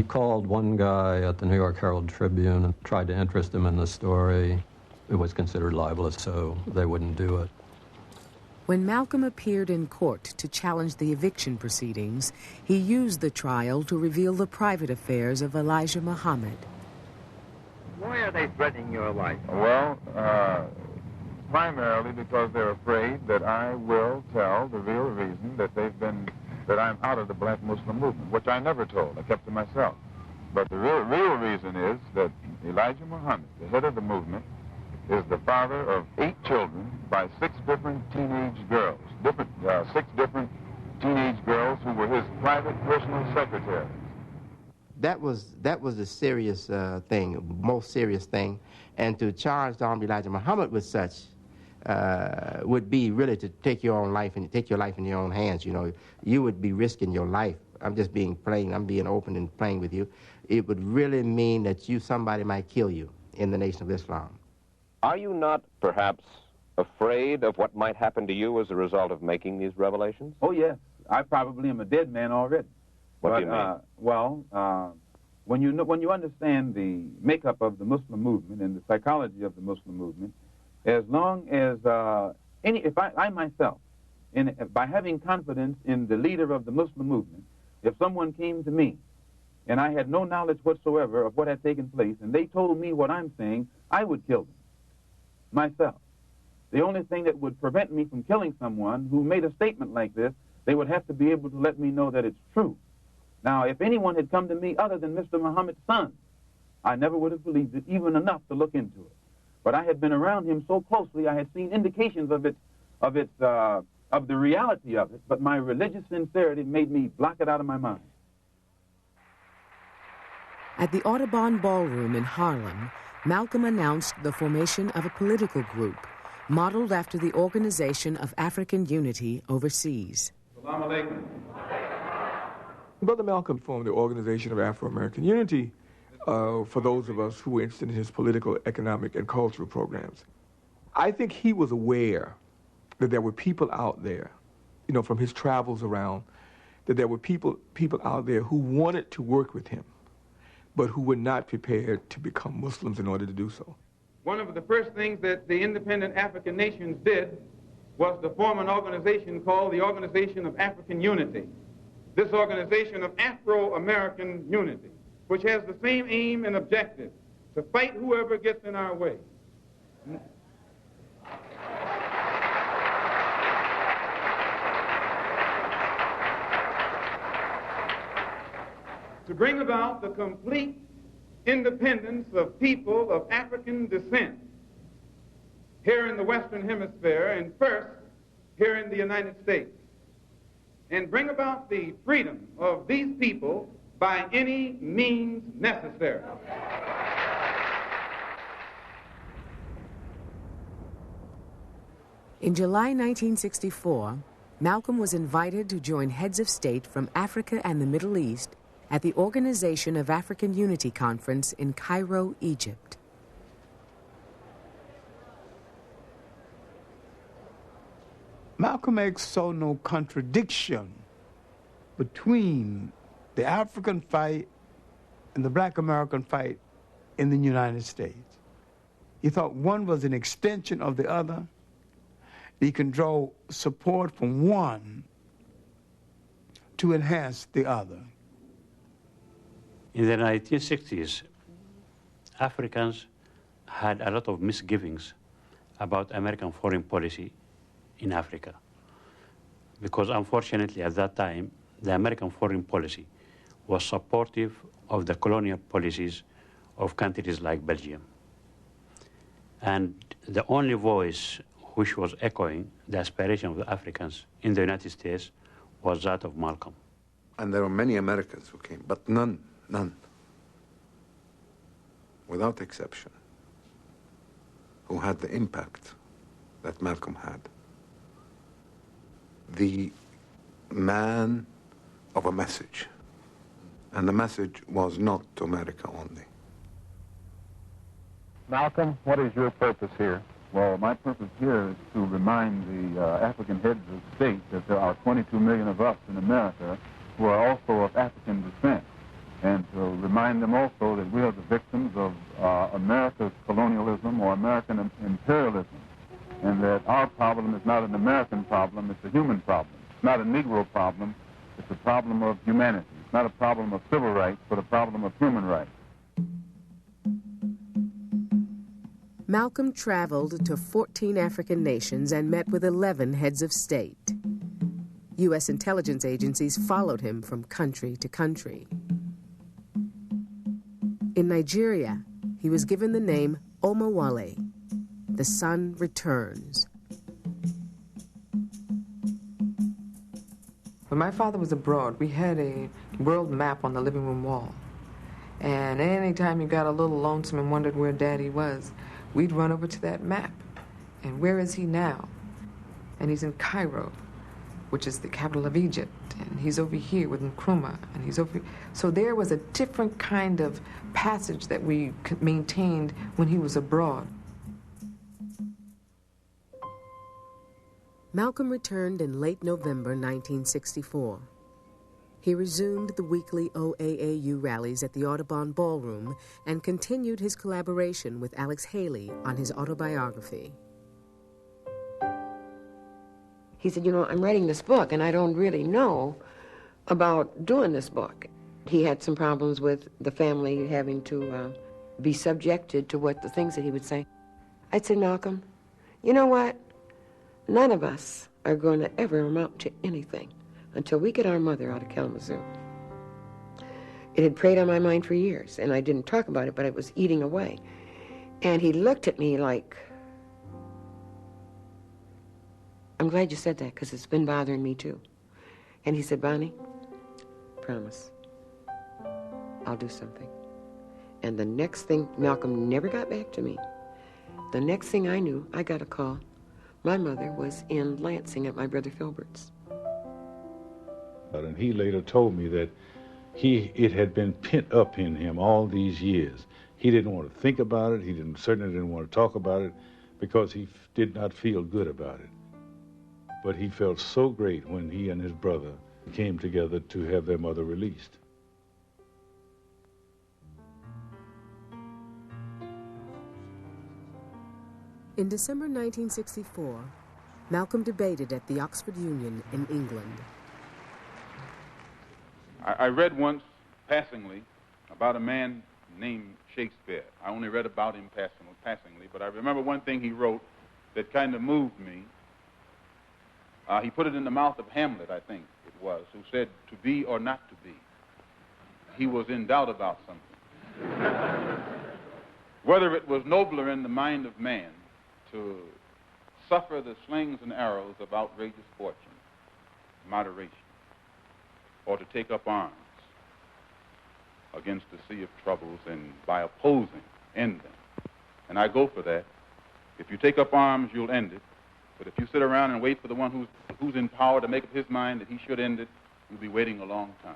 He called one guy at the New York Herald Tribune and tried to interest him in the story. It was considered libelous, so they wouldn't do it. When Malcolm appeared in court to challenge the eviction proceedings, he used the trial to reveal the private affairs of Elijah Muhammad. Why are they threatening your life? Well, primarily because they're afraid that I will tell the real reason that that I'm out of the black Muslim movement, which I never told. I kept to myself. But the real reason is that Elijah Muhammad, the head of the movement, is the father of 8 children by 6 different teenage girls, 6 different teenage girls who were his private personal secretaries. That was the serious thing, most serious thing, and to charge the Honorable Elijah Muhammad with such would be really to take your own life and take your life in your own hands. You know, you would be risking your life. I'm just being plain. I'm being open and plain with you. It would really mean that somebody might kill you in the Nation of Islam. Are you not, perhaps, afraid of what might happen to you as a result of making these revelations? Oh, yes. I probably am a dead man already. What do you mean? Well, when you understand the makeup of the Muslim movement and the psychology of the Muslim movement, as long as if I myself, by having confidence in the leader of the Muslim movement, if someone came to me and I had no knowledge whatsoever of what had taken place, and they told me what I'm saying, I would kill them myself. The only thing that would prevent me from killing someone who made a statement like this, they would have to be able to let me know that it's true. Now, if anyone had come to me other than Mr. Muhammad's son, I never would have believed it, even enough to look into it. But I had been around him so closely, I had seen indications of the reality of it, but my religious sincerity made me block it out of my mind. At the Audubon Ballroom in Harlem, Malcolm announced the formation of a political group modeled after the Organization of African Unity overseas. Assalamu alaikum. Brother Malcolm formed the Organization of Afro-American Unity for those of us who were interested in his political, economic, and cultural programs. I think he was aware that there were people out there, you know, from his travels around, that there were people out there who wanted to work with him, but who were not prepared to become Muslims in order to do so. One of the first things that the independent African nations did was to form an organization called the Organization of African Unity. This organization of Afro-American Unity, which has the same aim and objective, to fight whoever gets in our way. To bring about the complete independence of people of African descent here in the Western Hemisphere, and first here in the United States, and bring about the freedom of these people by any means necessary. In July 1964, Malcolm was invited to join heads of state from Africa and the Middle East at the Organization of African Unity Conference in Cairo, Egypt. Malcolm X saw no contradiction between the African fight and the Black American fight in the United States. He thought one was an extension of the other. He can draw support from one to enhance the other. In the 1960s, Africans had a lot of misgivings about American foreign policy in Africa, because unfortunately at that time, the American foreign policy was supportive of the colonial policies of countries like Belgium. And the only voice which was echoing the aspiration of the Africans in the United States was that of Malcolm. And there were many Americans who came, but none, without exception, who had the impact that Malcolm had. The man of a message, and the message was not to America only. Malcolm, what is your purpose here? Well, my purpose here is to remind the African heads of state that there are 22 million of us in America who are also of African descent, and to remind them also that we are the victims of America's colonialism or American imperialism, and that our problem is not an American problem, it's a human problem. It's not a Negro problem, it's a problem of humanity. It's not a problem of civil rights, but a problem of human rights. Malcolm traveled to 14 African nations and met with 11 heads of state. U.S. intelligence agencies followed him from country to country. In Nigeria, he was given the name Omowale, the sun returns. When my father was abroad, we had a world map on the living room wall. And anytime you got a little lonesome and wondered where Daddy was, we'd run over to that map. And where is he now? And he's in Cairo, which is the capital of Egypt. And he's over here with Nkrumah, and he's over here. So there was a different kind of passage that we maintained when he was abroad. Malcolm returned in late November 1964. He resumed the weekly OAAU rallies at the Audubon Ballroom and continued his collaboration with Alex Haley on his autobiography. He said, you know, I'm writing this book, and I don't really know about doing this book. He had some problems with the family having to be subjected to what the things that he would say. I said, Malcolm, you know what? None of us are going to ever amount to anything until we get our mother out of Kalamazoo. It had preyed on my mind for years, and I didn't talk about it, but it was eating away. And he looked at me like, I'm glad you said that, because it's been bothering me too. And he said, Bonnie, promise, I'll do something. And the next thing, Malcolm never got back to me. The next thing I knew, I got a call. My mother was in Lansing at my brother Filbert's. And he later told me that it had been pent up in him all these years. He didn't want to think about it. He certainly didn't want to talk about it because he did not feel good about it. But he felt so great when he and his brother came together to have their mother released. In December 1964, Malcolm debated at the Oxford Union in England. I read once, passingly, about a man named Shakespeare. I only read about him passingly, but I remember one thing he wrote that kind of moved me. He put it in the mouth of Hamlet, I think it was, who said, to be or not to be. He was in doubt about something. Whether it was nobler in the mind of man to suffer the slings and arrows of outrageous fortune, moderation, or to take up arms against the sea of troubles and by opposing, end them. And I go for that. If you take up arms, you'll end it. But if you sit around and wait for the one who's in power to make up his mind that he should end it, you'll be waiting a long time.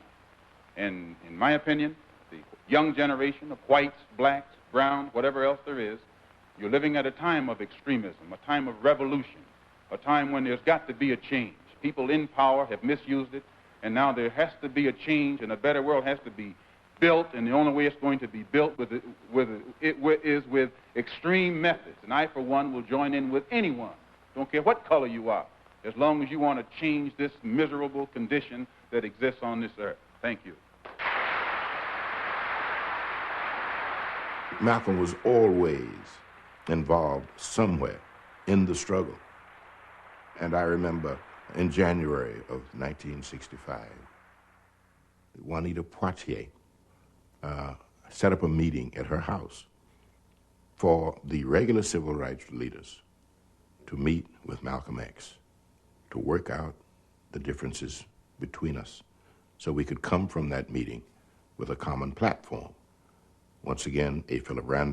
And in my opinion, the young generation of whites, blacks, browns, whatever else there is, you're living at a time of extremism, a time of revolution, a time when there's got to be a change. People in power have misused it, and now there has to be a change, and a better world has to be built, and the only way it's going to be built is with extreme methods. And I, for one, will join in with anyone. Don't care what color you are, as long as you want to change this miserable condition that exists on this earth. Thank you. Malcolm was always involved somewhere in the struggle. And I remember in January of 1965, Juanita Poitier set up a meeting at her house for the regular civil rights leaders to meet with Malcolm X, to work out the differences between us so we could come from that meeting with a common platform. Once again, A. Philip Randolph